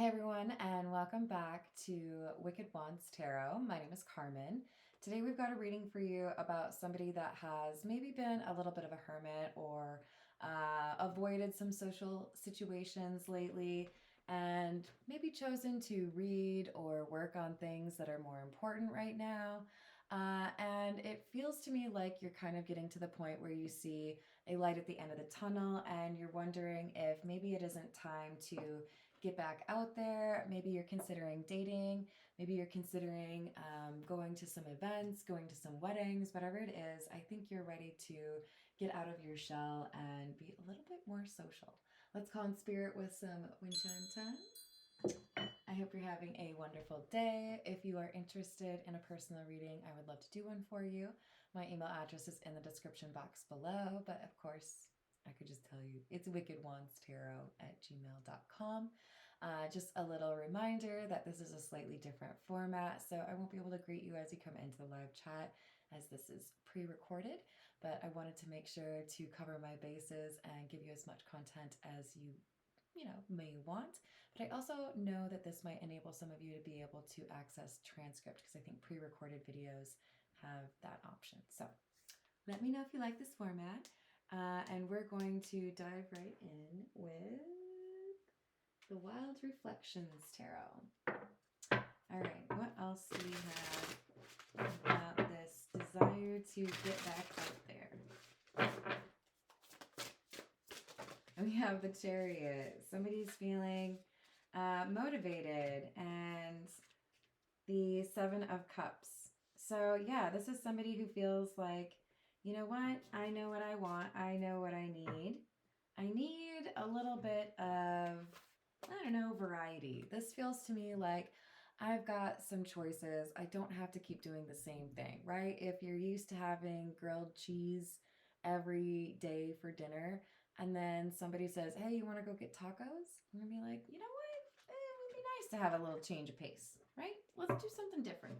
Hey everyone, and welcome back to Wicked Wands Tarot. My name is Carmen. Today we've got a reading for you about somebody that has maybe been a little bit of a hermit or avoided some social situations lately and maybe chosen to read or work on things that are more important right now. And it feels to me like you're kind of getting to the point where you see a light at the end of the tunnel and you're wondering if maybe it isn't time to get back out there. Maybe you're considering dating. Maybe you're considering going to some events, going to some weddings, whatever it is. I think you're ready to get out of your shell and be a little bit more social. Let's call in spirit with some wind chime time. I hope you're having a wonderful day. If you are interested in a personal reading, I would love to do one for you. My email address is in the description box below, but of course, I could just tell you it's wickedwandstarot@gmail.com. Just a little reminder that this is a slightly different format, so I won't be able to greet you as you come into the live chat as this is pre-recorded, but I wanted to make sure to cover my bases and give you as much content as you may want. But I also know that this might enable some of you to be able to access transcript because I think pre-recorded videos have that option. So let me know if you like this format. And we're going to dive right in with the Wild Reflections Tarot. All right, what else do we have about this desire to get back out there? And we have the Chariot. Somebody's feeling motivated, and the Seven of Cups. So yeah, this is somebody who feels like, you know what? I know what I want. I know what I need. I need a little bit of, I don't know, variety. This feels to me like I've got some choices. I don't have to keep doing the same thing, right? If you're used to having grilled cheese every day for dinner, and then somebody says, hey, you want to go get tacos? I'm going to be like, you know what? It would be nice to have a little change of pace, right? Let's do something different.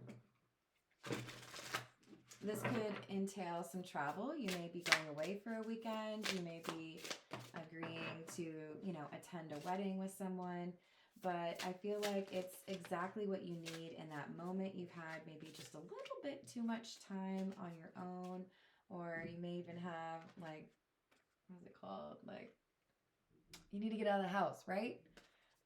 This could entail some travel. You may be going away for a weekend. You may be agreeing to, attend a wedding with someone. But I feel like it's exactly what you need in that moment. You've had maybe just a little bit too much time on your own, or you may even have what is it called? You need to get out of the house, right?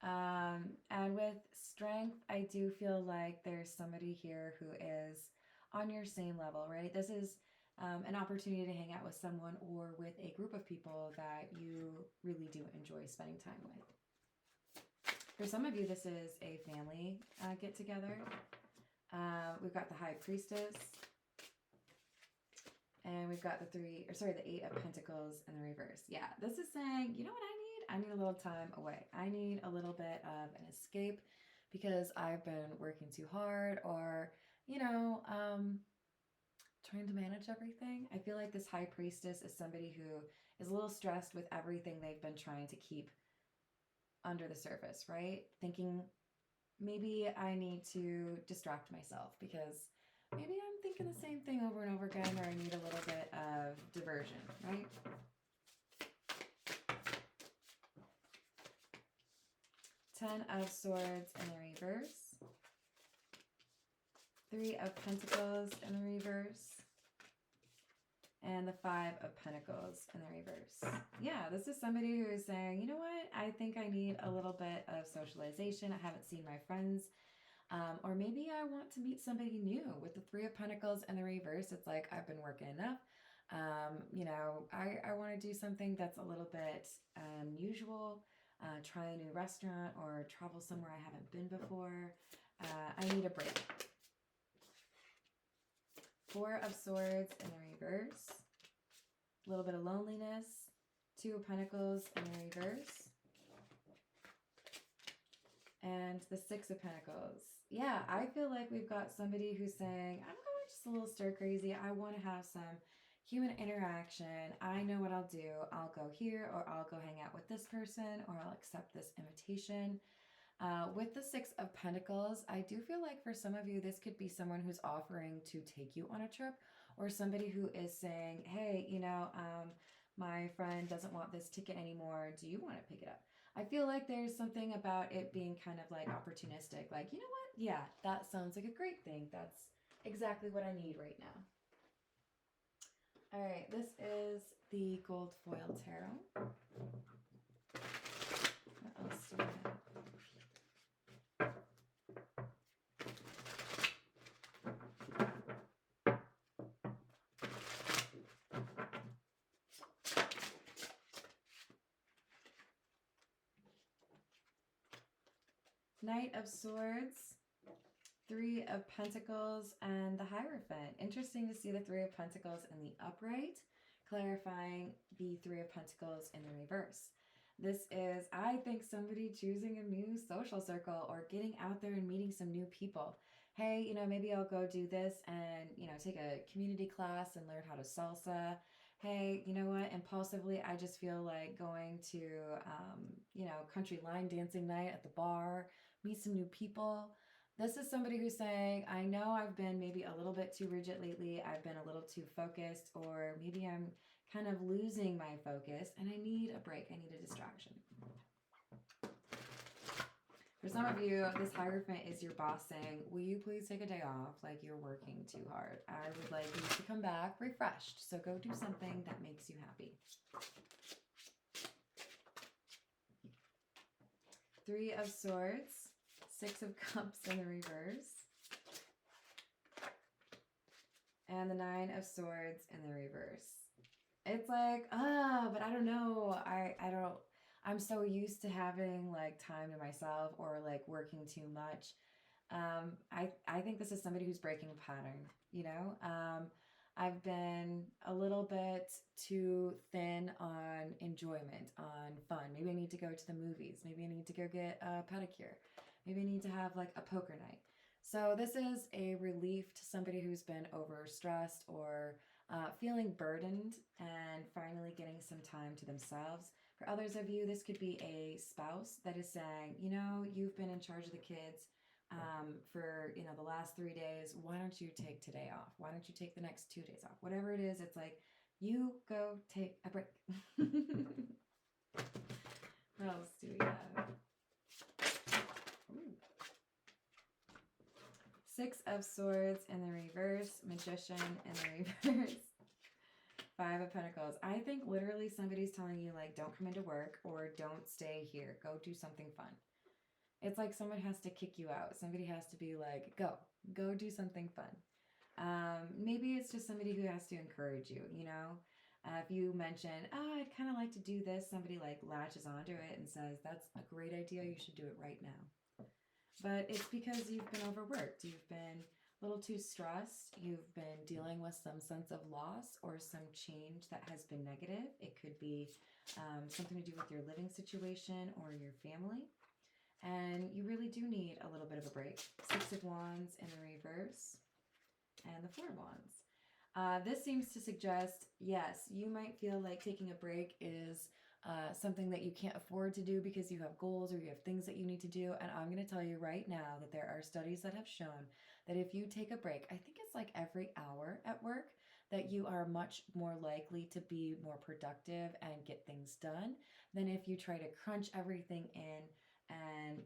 And with strength, I do feel like there's somebody here who is on your same level, right? This is an opportunity to hang out with someone or with a group of people that you really do enjoy spending time with. For some of you, this is a family get together. We've got the High Priestess, and we've got the Eight of Pentacles in the reverse. Yeah, this is saying, you know what I need? I need a little time away. I need a little bit of an escape because I've been working too hard or, trying to manage everything. I feel like this High Priestess is somebody who is a little stressed with everything they've been trying to keep under the surface, right? Thinking maybe I need to distract myself because maybe I'm thinking the same thing over and over again, or I need a little bit of diversion, right? Ten of Swords in the reverse. Three of Pentacles in the reverse. And the Five of Pentacles in the reverse. Yeah, this is somebody who is saying, you know what? I think I need a little bit of socialization. I haven't seen my friends. Or maybe I want to meet somebody new. With the Three of Pentacles in the reverse, it's like I've been working enough. I want to do something that's a little bit unusual. Try a new restaurant or travel somewhere I haven't been before. I need a break. Four of Swords in the reverse. A little bit of loneliness. Two of Pentacles in the reverse. And the Six of Pentacles. Yeah, I feel like we've got somebody who's saying, I'm going just a little stir crazy. I want to have some human interaction. I know what I'll do. I'll go here, or I'll go hang out with this person, or I'll accept this invitation. With the Six of Pentacles, I do feel like for some of you, this could be someone who's offering to take you on a trip, or somebody who is saying, hey, my friend doesn't want this ticket anymore. Do you want to pick it up? I feel like there's something about it being kind of like opportunistic. Like, you know what? Yeah, that sounds like a great thing. That's exactly what I need right now. All right, this is the gold foil tarot. What else do we have? Knight of Swords, Three of Pentacles, and the Hierophant. Interesting to see the Three of Pentacles in the upright, clarifying the Three of Pentacles in the reverse. This is, I think, somebody choosing a new social circle or getting out there and meeting some new people. Hey, you know, maybe I'll go do this and, you know, take a community class and learn how to salsa. Hey, you know what? Impulsively, I just feel like going to, you know, country line dancing night at the bar, meet some new people. This is somebody who's saying, I know I've been maybe a little bit too rigid lately. I've been a little too focused, or maybe I'm kind of losing my focus and I need a break. I need a distraction. For some of you, this Hierophant is your boss saying, will you please take a day off? Like, you're working too hard. I would like you to come back refreshed. So go do something that makes you happy. Three of Swords, Six of Cups in the reverse, and the Nine of Swords in the reverse. It's like, but I don't know. I'm so used to having like time to myself or like working too much. I think this is somebody who's breaking a pattern, you know? I've been a little bit too thin on enjoyment, on fun. Maybe I need to go to the movies. Maybe I need to go get a pedicure. Maybe I need to have like a poker night. So this is a relief to somebody who's been overstressed or feeling burdened and finally getting some time to themselves. For others of you, this could be a spouse that is saying, you know, you've been in charge of the kids for, you know, the last 3 days. Why don't you take today off? Why don't you take the next 2 days off? Whatever it is, it's like, you go take a break. What else do we have? Ooh. Six of Swords in the reverse, Magician in the reverse, Five of Pentacles. I think literally somebody's telling you, like, don't come into work or don't stay here. Go do something fun. It's like someone has to kick you out. Somebody has to be like, go do something fun. Maybe it's just somebody who has to encourage you, you know? If you mention, I'd kind of like to do this, somebody like latches onto it and says, that's a great idea. You should do it right now. But it's because you've been overworked. You've been a little too stressed. You've been dealing with some sense of loss or some change that has been negative. It could be something to do with your living situation or your family. And you really do need a little bit of a break. Six of Wands in the reverse and the Four of Wands. This seems to suggest, yes, you might feel like taking a break is something that you can't afford to do because you have goals or you have things that you need to do. And I'm going to tell you right now that there are studies that have shown that if you take a break, I think it's like every hour at work, that you are much more likely to be more productive and get things done than if you try to crunch everything in and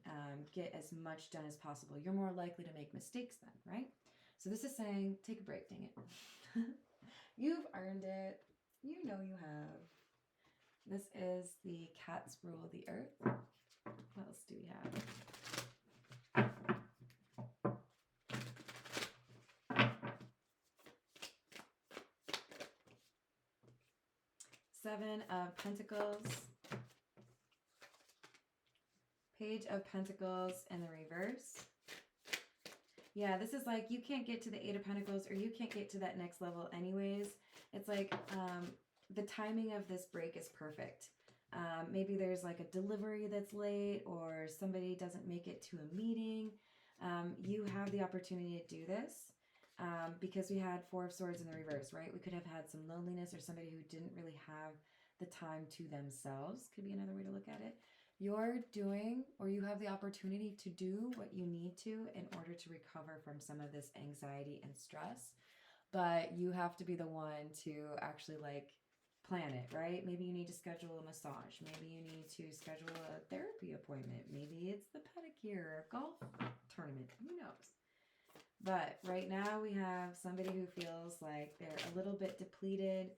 get as much done as possible. You're more likely to make mistakes then, right? So this is saying, take a break, dang it. You've earned it. You know you have. This is the Cats Rule the Earth. What else do we have? Seven of Pentacles. Page of Pentacles in the reverse. Yeah, this is like, you can't get to the Eight of Pentacles or you can't get to that next level anyways. It's like the timing of this break is perfect. Maybe there's like a delivery that's late or somebody doesn't make it to a meeting. You have the opportunity to do this because we had Four of Swords in the reverse, right? We could have had some loneliness or somebody who didn't really have the time to themselves. Could be another way to look at it. You're doing, or you have the opportunity to do what you need to in order to recover from some of this anxiety and stress. But you have to be the one to actually like plan it, right? Maybe you need to schedule a massage. Maybe you need to schedule a therapy appointment. Maybe it's the pedicure or golf tournament. Who knows? But right now we have somebody who feels like they're a little bit depleted.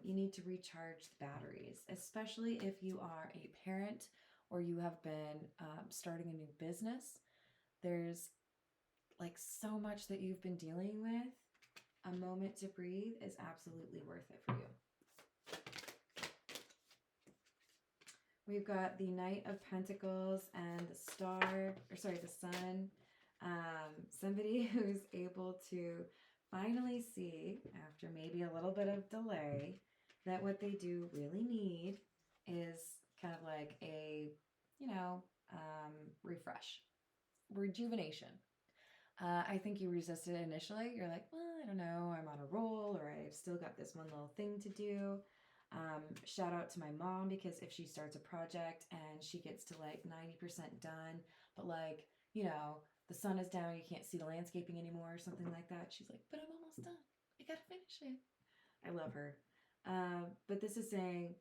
You need to recharge the batteries, especially if you are a parent or you have been starting a new business. There's like so much that you've been dealing with. A moment to breathe is absolutely worth it for you. We've got the Knight of Pentacles and the the Sun. Somebody who's able to finally see, after maybe a little bit of delay, that what they do really need is kind of like a, refresh, rejuvenation. I think you resisted initially. You're like, well, I don't know, I'm on a roll, or I've still got this one little thing to do. Shout out to my mom, because if she starts a project and she gets to like 90% done, but like, the sun is down, you can't see the landscaping anymore, or something like that. She's like, but I'm almost done. I gotta finish it. I love her. But this is saying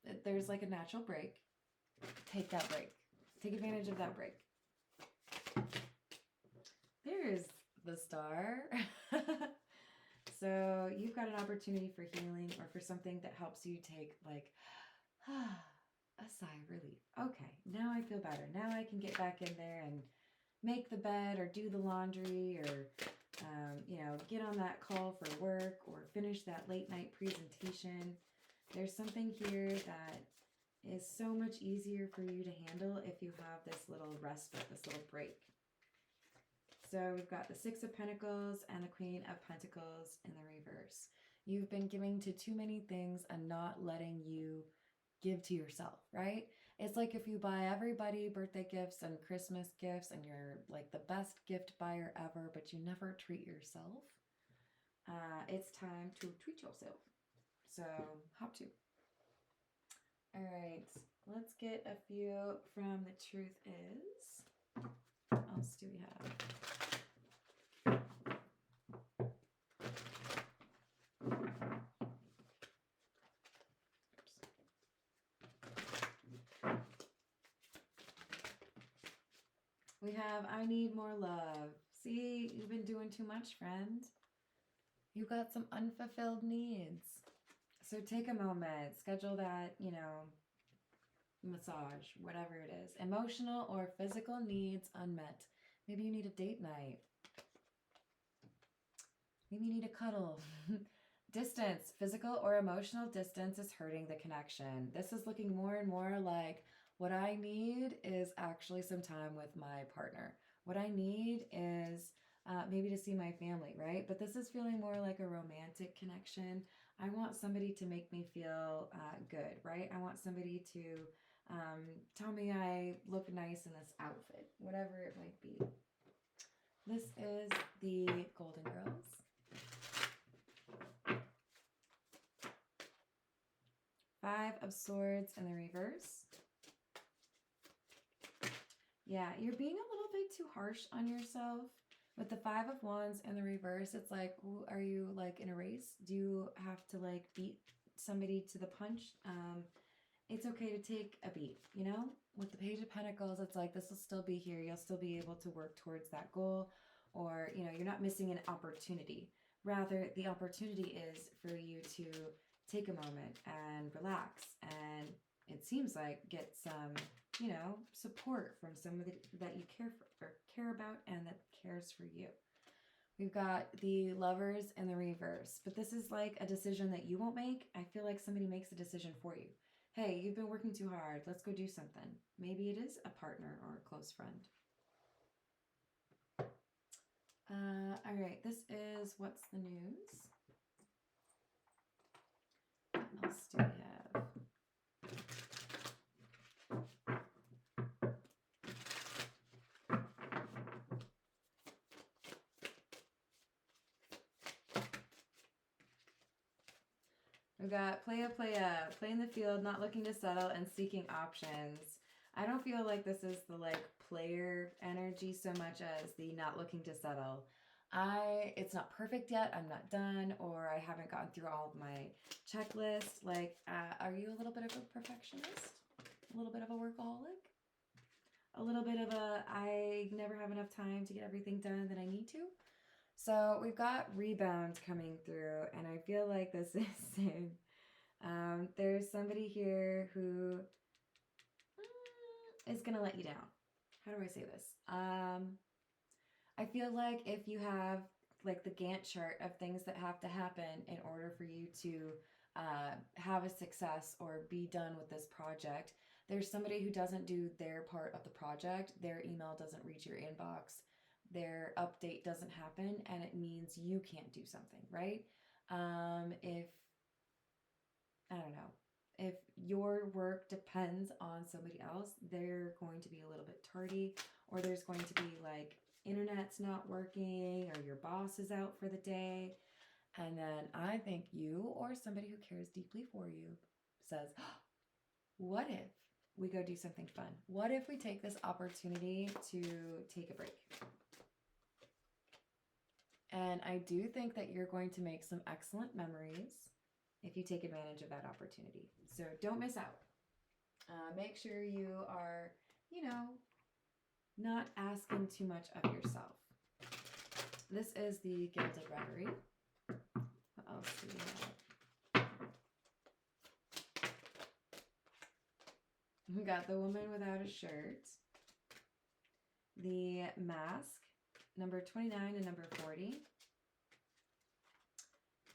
that there's like a natural break. Take that break. Take advantage of that break. There's the Star. So you've got an opportunity for healing, or for something that helps you take like a sigh of relief. Okay, now I feel better. Now I can get back in there and make the bed, or do the laundry, or get on that call for work, or finish that late night presentation. There's something here that is so much easier for you to handle if you have this little respite, this little break. So we've got the Six of Pentacles and the Queen of Pentacles in the reverse. You've been giving to too many things and not letting you give to yourself, right? It's like if you buy everybody birthday gifts and Christmas gifts and you're like the best gift buyer ever, but you never treat yourself. It's time to treat yourself. So hop to. All right, let's get a few from the Truth Is. What else do we have? We have, I need more love. See, you've been doing too much, friend. You got some unfulfilled needs. So take a moment, schedule that, massage, whatever it is. Emotional or physical needs unmet. Maybe you need a date night. Maybe you need a cuddle. Distance, physical or emotional distance is hurting the connection. This is looking more and more like, what I need is actually some time with my partner. What I need is maybe to see my family, right? But this is feeling more like a romantic connection. I want somebody to make me feel good, right? I want somebody to tell me I look nice in this outfit, whatever it might be. This is the Golden Girls. Five of Swords in the reverse. Yeah, you're being a little bit too harsh on yourself. With the Five of Wands in the reverse, it's like, are you like in a race? Do you have to like beat somebody to the punch? It's okay to take a beat, With the Page of Pentacles, it's like, this will still be here. You'll still be able to work towards that goal. Or, you're not missing an opportunity. Rather, the opportunity is for you to take a moment and relax. And it seems like get some, support from somebody that you care about and that cares for you. We've got the Lovers in the reverse. But this is like a decision that you won't make. I feel like somebody makes a decision for you. Hey, you've been working too hard. Let's go do something. Maybe it is a partner or a close friend. All right, this is What's the News? What else do we have? We've got play in the field, not looking to settle, and seeking options. I don't feel like this is the like player energy so much as the not looking to settle. It's not perfect yet. I'm not done, or I haven't gotten through all of my checklists. Like, are you a little bit of a perfectionist? A little bit of a workaholic? A little bit of a, I never have enough time to get everything done that I need to? So we've got rebound coming through, and I feel like this is soon. There's somebody here who is going to let you down. How do I say this? I feel like if you have like the Gantt chart of things that have to happen in order for you to have a success or be done with this project, there's somebody who doesn't do their part of the project. Their email doesn't reach your inbox. Their update doesn't happen, and it means you can't do something, right? If, I don't know, if your work depends on somebody else, they're going to be a little bit tardy, or there's going to be like internet's not working, or your boss is out for the day. And then I think you or somebody who cares deeply for you says, what if we go do something fun? What if we take this opportunity to take a break? And I do think that you're going to make some excellent memories if you take advantage of that opportunity. So don't miss out. Make sure you are, you know, not asking too much of yourself. This is the Gilded Reverie. What else do we have? We got the Woman Without a Shirt, the Mask, number 29 and number 40,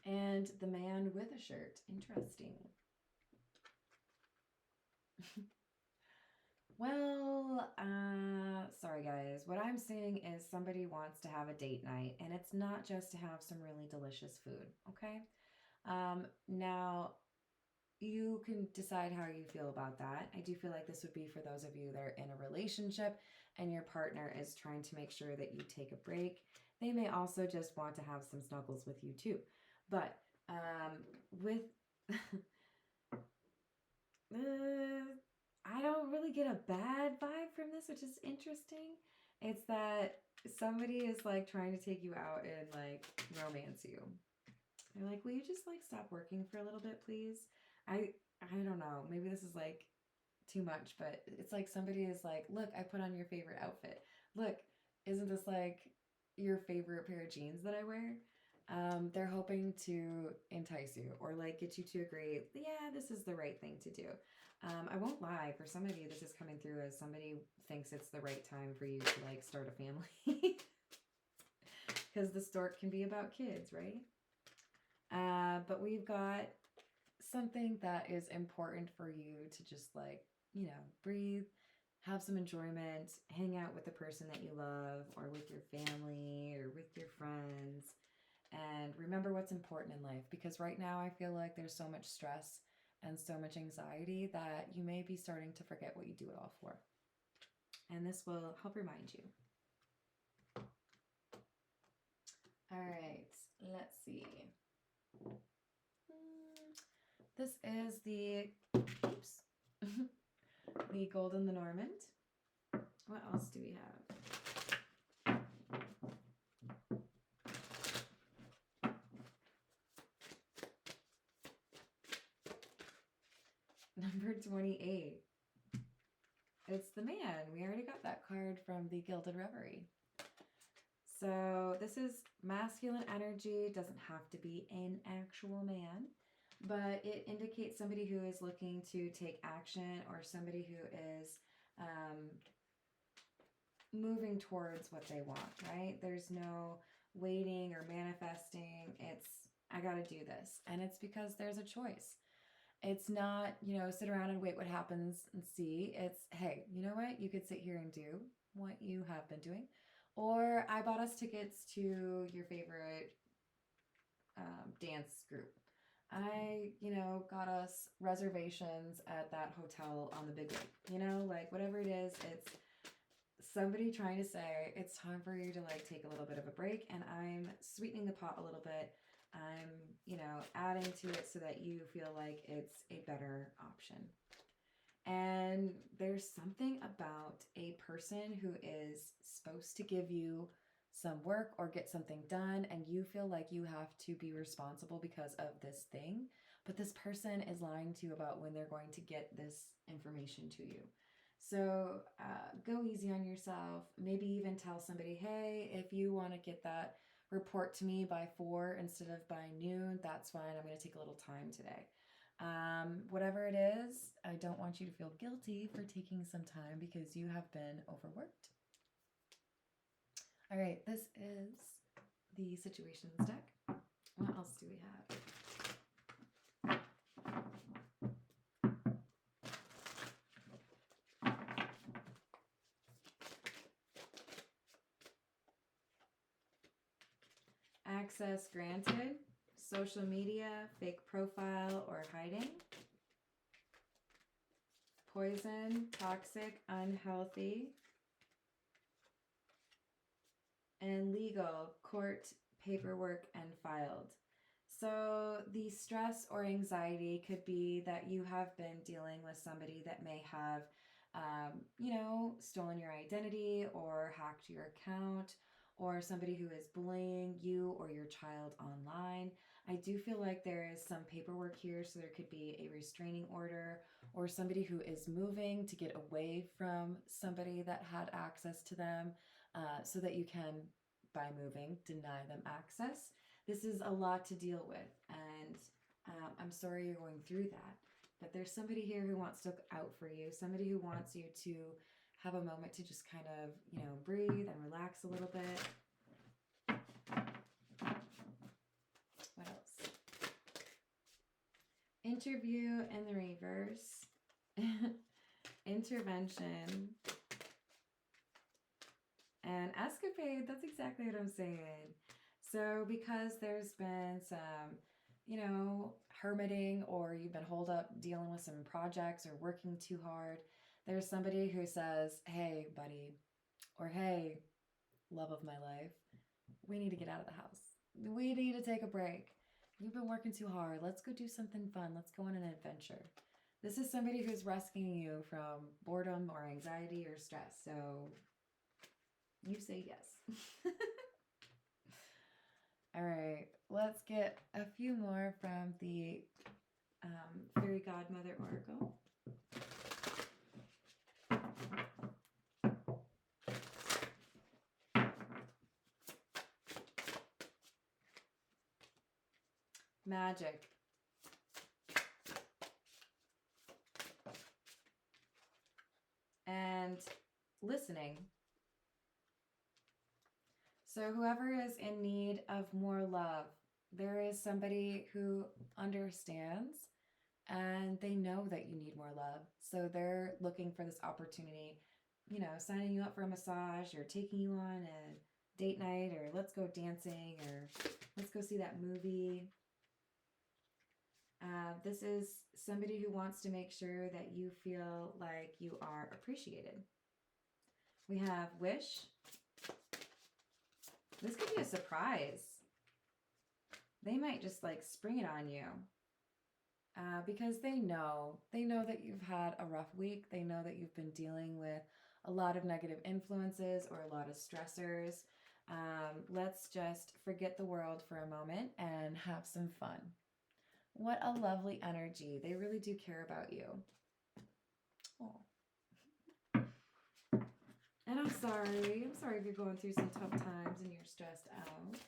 and the Man with a Shirt. Interesting. Well, sorry guys. What I'm seeing is somebody wants to have a date night, and it's not just to have some really delicious food, okay? Now, you can decide how you feel about that. I do feel like this would be for those of you that are in a relationship and your partner is trying to make sure that you take a break. They may also just want to have some snuggles with you too. But with... I don't really get a bad vibe from this, which is interesting. It's that somebody is like trying to take you out and like romance you. They're like, will you just like stop working for a little bit, please? I don't know. Maybe this is like too much, but it's like somebody is like, look, I put on your favorite outfit. Look, isn't this like your favorite pair of jeans that I wear? They're hoping to entice you or like get you to agree, yeah, this is the right thing to do. I won't lie, for some of you, this is coming through as somebody thinks it's the right time for you to like start a family. Because the stork can be about kids, right? But we've got something that is important for you to just like, you know, breathe, have some enjoyment, hang out with the person that you love or with your family or with your friends. And remember what's important in life, because right now I feel like there's so much stress and so much anxiety that you may be starting to forget what you do it all for. And this will help remind you. All right, let's see. This is the, oops, the Golden Lenormand. What else do we have? Number 28. It's the Man. We already got that card from the Gilded Reverie. So this is masculine energy. It doesn't have to be an actual man, but it indicates somebody who is looking to take action or somebody who is moving towards what they want, right? There's no waiting or manifesting. It's, I got to do this. And it's because there's a choice. It's not, you know, sit around and wait what happens and see. It's, hey, you know what? You could sit here and do what you have been doing. Or I bought us tickets to your favorite dance group. I, you know, got us reservations at that hotel on the big lake. You know, like whatever it is, it's somebody trying to say it's time for you to like take a little bit of a break, and I'm sweetening the pot a little bit. I'm, you know, adding to it so that you feel like it's a better option. And there's something about a person who is supposed to give you some work or get something done, and you feel like you have to be responsible because of this thing, but this person is lying to you about when they're going to get this information to you. So go easy on yourself. Maybe even tell somebody, hey, if you want to get that report to me by 4 instead of by noon, that's fine. I'm going to take a little time today. Whatever it is, I don't want you to feel guilty for taking some time because you have been overworked. All right, this is the situations deck. What else do we have? Access granted, social media, fake profile or hiding, poison, toxic, unhealthy, and legal, court, paperwork, and filed. So the stress or anxiety could be that you have been dealing with somebody that may have, stolen your identity or hacked your account, or somebody who is bullying you or your child online. I do feel like there is some paperwork here, so there could be a restraining order or somebody who is moving to get away from somebody that had access to them, so that you can, by moving, deny them access. This is a lot to deal with, and I'm sorry you're going through that. But there's somebody here who wants to look out for you, somebody who wants you to have a moment to just kind of, breathe and relax a little bit. What else? Interview in the reverse. Intervention. And escapade, that's exactly what I'm saying. So because there's been some, hermiting, or you've been holed up dealing with some projects or working too hard, there's somebody who says, hey, buddy, or hey, love of my life, we need to get out of the house. We need to take a break. You've been working too hard. Let's go do something fun. Let's go on an adventure. This is somebody who's rescuing you from boredom or anxiety or stress. So you say yes. All right, let's get a few more from the Fairy Godmother Oracle. Magic. And listening. So whoever is in need of more love, there is somebody who understands and they know that you need more love. So they're looking for this opportunity, signing you up for a massage or taking you on a date night, or let's go dancing, or let's go see that movie. This is somebody who wants to make sure that you feel like you are appreciated. We have wish. This could be a surprise. They might just spring it on you. Because they know that you've had a rough week. They know that you've been dealing with a lot of negative influences or a lot of stressors. Let's just forget the world for a moment and have some fun. What a lovely energy. They really do care about you. Oh. And I'm sorry if you're going through some tough times and you're stressed out.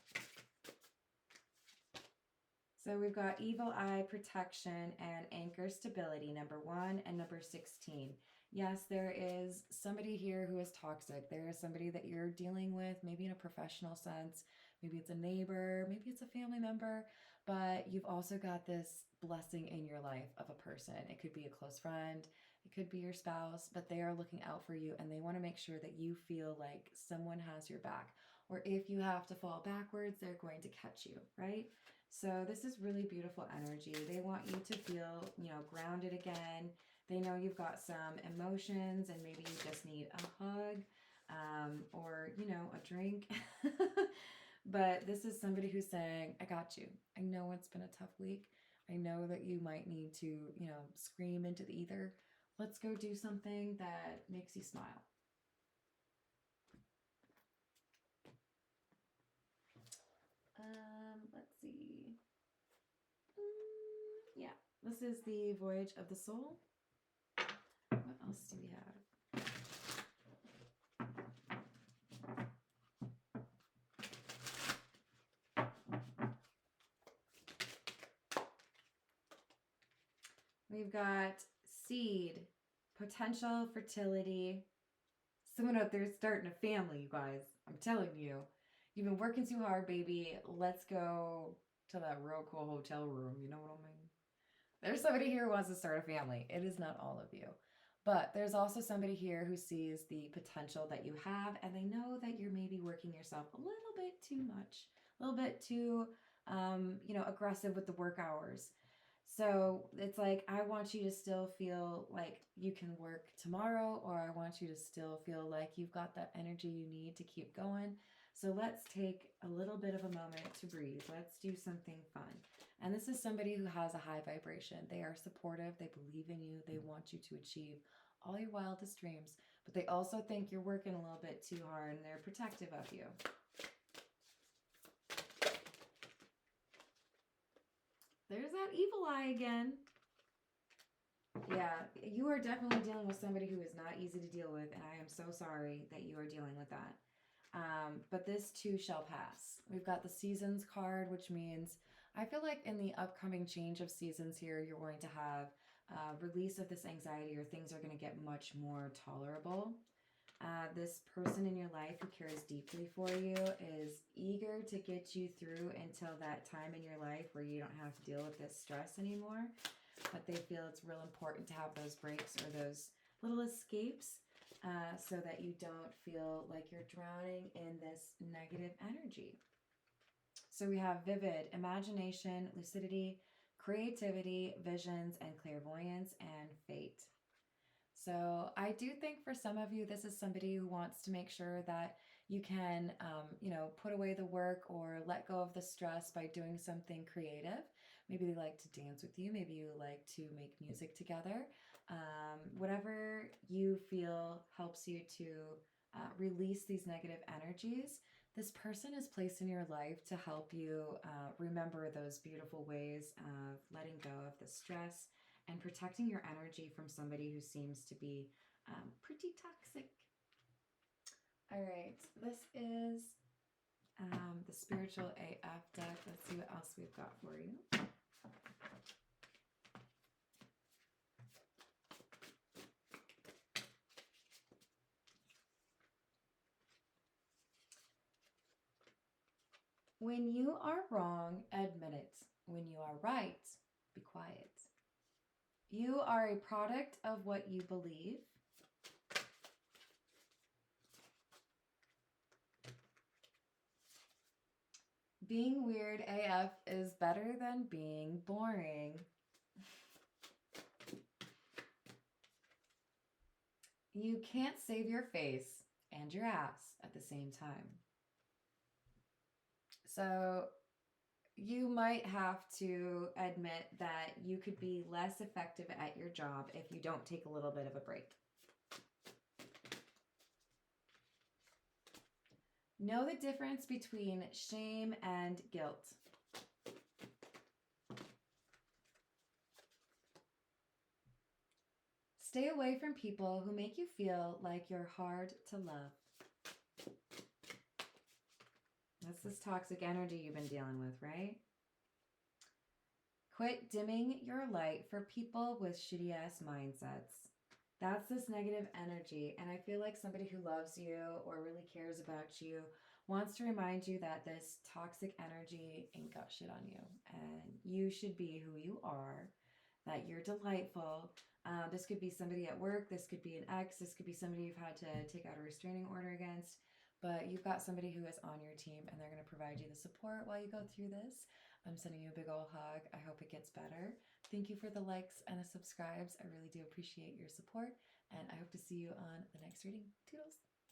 So we've got Evil Eye Protection and Anchor Stability, number 1 and number 16. Yes, there is somebody here who is toxic. There is somebody that you're dealing with, maybe in a professional sense. Maybe it's a neighbor, maybe it's a family member, but you've also got this blessing in your life of a person. It could be a close friend, it could be your spouse, but they are looking out for you and they want to make sure that you feel like someone has your back. Or if you have to fall backwards, they're going to catch you, right? So this is really beautiful energy. They want you to feel, grounded again. They know you've got some emotions and maybe you just need a hug, or, a drink. But this is somebody who's saying, I got you. I know it's been a tough week. I know that you might need to, scream into the ether. Let's go do something that makes you smile. This is the Voyage of the Soul. What else do we have? We've got seed, potential fertility. Someone out there is starting a family, you guys. I'm telling you. You've been working too hard, baby. Let's go to that real cool hotel room. You know what I mean? There's somebody here who wants to start a family. It is not all of you. But there's also somebody here who sees the potential that you have, and they know that you're maybe working yourself a little bit too much, a little bit too, aggressive with the work hours. So it's like, I want you to still feel like you can work tomorrow, or I want you to still feel like you've got that energy you need to keep going. So let's take a little bit of a moment to breathe. Let's do something fun. And this is somebody who has a high vibration. They are supportive. They believe in you. They want you to achieve all your wildest dreams. But they also think you're working a little bit too hard, and they're protective of you. There's that evil eye again. Yeah, you are definitely dealing with somebody who is not easy to deal with, and I am so sorry that you are dealing with that. But this too shall pass. We've got the seasons card, which means I feel like in the upcoming change of seasons here, you're going to have release of this anxiety, or things are going to get much more tolerable. This person in your life who cares deeply for you is eager to get you through until that time in your life where you don't have to deal with this stress anymore. But they feel it's real important to have those breaks or those little escapes so that you don't feel like you're drowning in this negative energy. So we have vivid imagination, lucidity, creativity, visions, and clairvoyance, and fate. So I do think for some of you, this is somebody who wants to make sure that you can, put away the work or let go of the stress by doing something creative. Maybe they like to dance with you. Maybe you like to make music together. Whatever you feel helps you to release these negative energies. This person is placed in your life to help you remember those beautiful ways of letting go of the stress and protecting your energy from somebody who seems to be pretty toxic. All right, this is the Spiritual AF deck. Let's see what else we've got for you. When you are wrong, admit it. When you are right, be quiet. You are a product of what you believe. Being weird AF is better than being boring. You can't save your face and your ass at the same time. So you might have to admit that you could be less effective at your job if you don't take a little bit of a break. Know the difference between shame and guilt. Stay away from people who make you feel like you're hard to love. That's this toxic energy you've been dealing with, right? Quit dimming your light for people with shitty ass mindsets. That's this negative energy. And I feel like somebody who loves you or really cares about you wants to remind you that this toxic energy ain't got shit on you. And you should be who you are, that you're delightful. This could be somebody at work. This could be an ex. This could be somebody you've had to take out a restraining order against. But you've got somebody who is on your team, and they're going to provide you the support while you go through this. I'm sending you a big old hug. I hope it gets better. Thank you for the likes and the subscribes. I really do appreciate your support, and I hope to see you on the next reading. Toodles!